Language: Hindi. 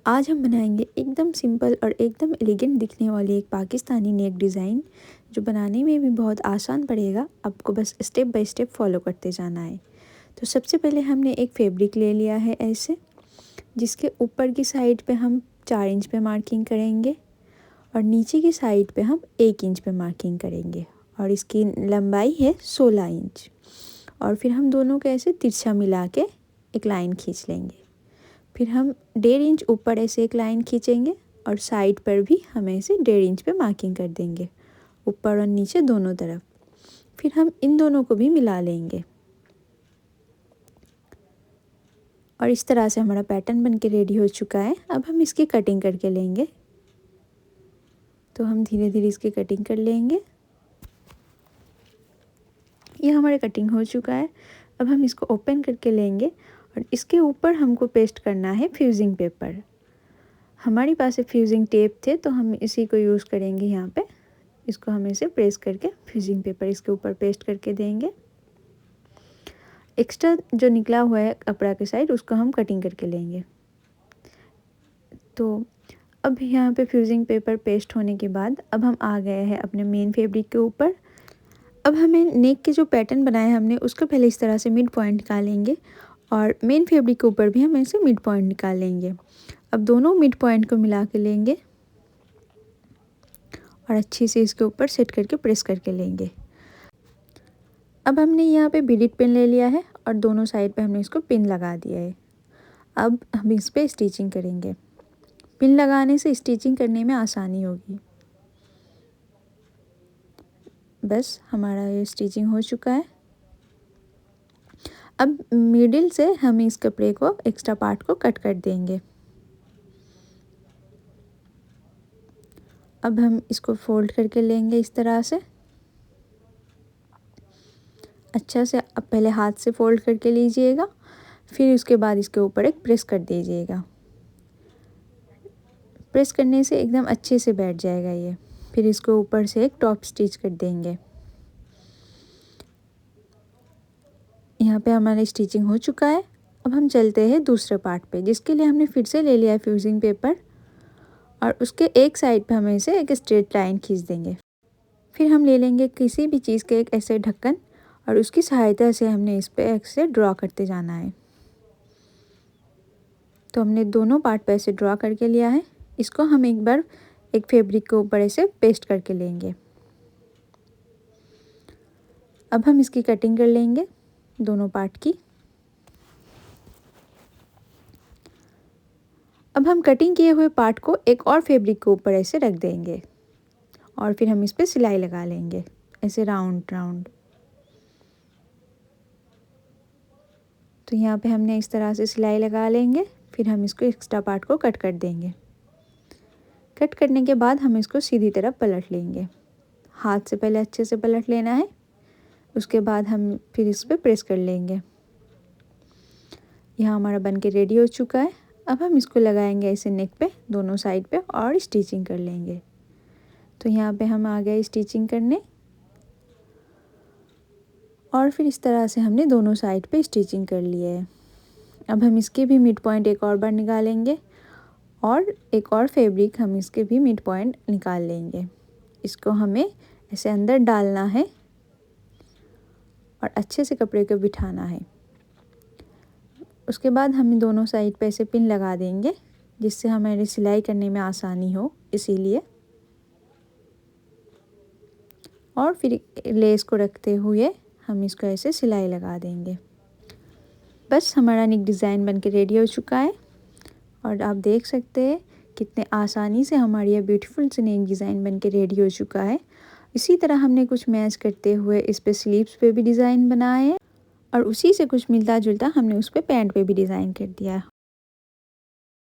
आज हम बनाएंगे एकदम सिंपल और एकदम एलिगेंट दिखने वाली एक पाकिस्तानी नेक डिज़ाइन, जो बनाने में भी बहुत आसान पड़ेगा। आपको बस स्टेप बाय स्टेप फॉलो करते जाना है। तो सबसे पहले हमने एक फैब्रिक ले लिया है ऐसे, जिसके ऊपर की साइड पे हम 4 इंच पे मार्किंग करेंगे और नीचे की साइड पे हम 1 इंच पे मार्किंग करेंगे और इसकी लंबाई है 16 इंच। और फिर हम दोनों को ऐसे तिरछा मिला के एक लाइन खींच लेंगे। फिर हम 1.5 इंच ऊपर ऐसे एक लाइन खींचेंगे और साइड पर भी हम ऐसे 1.5 इंच पे मार्किंग कर देंगे, ऊपर और नीचे दोनों तरफ। फिर हम इन दोनों को भी मिला लेंगे और इस तरह से हमारा पैटर्न बन के रेडी हो चुका है। अब हम इसकी कटिंग करके लेंगे। तो हम धीरे धीरे इसकी कटिंग कर लेंगे। ये हमारा कटिंग हो चुका है। अब हम इसको ओपन करके लेंगे और इसके ऊपर हमको पेस्ट करना है फ्यूजिंग पेपर। हमारे पास फ्यूजिंग टेप थे तो हम इसी को यूज़ करेंगे। यहाँ पे इसको हम इसे प्रेस करके फ्यूजिंग पेपर इसके ऊपर पेस्ट करके देंगे। एक्स्ट्रा जो निकला हुआ है कपड़ा के साइड, उसको हम कटिंग करके लेंगे। तो अब यहाँ पे फ्यूजिंग पेपर पेस्ट होने के बाद अब हम आ गए हैं अपने मेन फैब्रिक के ऊपर। अब हमें नेक के जो पैटर्न बनाया हमने, उसका पहले इस तरह से मिड पॉइंट निकालेंगे और मेन फैब्रिक के ऊपर भी हम ऐसे मिड पॉइंट निकाल लेंगे। अब दोनों मिड पॉइंट को मिला के लेंगे और अच्छे से इसके ऊपर सेट करके प्रेस करके लेंगे। अब हमने यहाँ पे बीडिड पिन ले लिया है और दोनों साइड पे हमने इसको पिन लगा दिया है। अब हम इस पे स्टिचिंग करेंगे। पिन लगाने से स्टिचिंग करने में आसानी होगी। बस हमारा ये स्टिचिंग हो चुका है। अब मिडिल से हम इस कपड़े को एक्स्ट्रा पार्ट को कट कर देंगे। अब हम इसको फोल्ड करके लेंगे इस तरह से अच्छा से। अब पहले हाथ से फोल्ड करके लीजिएगा, फिर उसके बाद इसके ऊपर एक प्रेस कर दीजिएगा। प्रेस करने से एकदम अच्छे से बैठ जाएगा ये। फिर इसको ऊपर से एक टॉप स्टिच कर देंगे। यहाँ पे हमारा स्टिचिंग हो चुका है। अब हम चलते हैं दूसरे पार्ट पे, जिसके लिए हमने फिर से ले लिया है फ्यूजिंग पेपर और उसके एक साइड पे हम इसे एक स्ट्रेट लाइन खींच देंगे। फिर हम ले लेंगे किसी भी चीज़ के एक ऐसे ढक्कन और उसकी सहायता से हमने इस पे ऐसे ड्रॉ करते जाना है। तो हमने दोनों पार्ट पे ऐसे ड्रॉ करके लिया है। इसको हम एक बार एक फैब्रिक के ऊपर ऐसे पेस्ट करके लेंगे। अब हम इसकी कटिंग कर लेंगे दोनों पार्ट की। अब हम कटिंग किए हुए पार्ट को एक और फैब्रिक के ऊपर ऐसे रख देंगे और फिर हम इस पे सिलाई लगा लेंगे ऐसे राउंड राउंड। तो यहाँ पे हमने इस तरह से सिलाई लगा लेंगे। फिर हम इसको एक्स्ट्रा पार्ट को कट कर देंगे। कट करने के बाद हम इसको सीधी तरफ पलट लेंगे। हाथ से पहले अच्छे से पलट लेना है, उसके बाद हम फिर इस पे प्रेस कर लेंगे। यहाँ हमारा बन के रेडी हो चुका है। अब हम इसको लगाएंगे ऐसे नेक पे दोनों साइड पे और स्टिचिंग कर लेंगे। तो यहाँ पे हम आ गए स्टिचिंग करने और फिर इस तरह से हमने दोनों साइड पे स्टिचिंग कर लिया है। अब हम इसके भी मिड पॉइंट एक और बार निकालेंगे और एक और फैब्रिक हम इसके भी मिड पॉइंट निकाल लेंगे। इसको हमें ऐसे अंदर डालना है और अच्छे से कपड़े को बिठाना है। उसके बाद हम दोनों साइड पे ऐसे पिन लगा देंगे, जिससे हमारी सिलाई करने में आसानी हो इसीलिए। और फिर लेस को रखते हुए हम इसको ऐसे सिलाई लगा देंगे। बस हमारा नेक डिज़ाइन बन के रेडी हो चुका है और आप देख सकते हैं कितने आसानी से हमारी यह ब्यूटीफुल से नेक डिज़ाइन बन के रेडी हो चुका है। इसी तरह हमने कुछ मैच करते हुए इस पे स्लीव्स पे भी डिज़ाइन बनाए हैं और उसी से कुछ मिलता जुलता हमने उस पे पैंट पे भी डिज़ाइन कर दिया है।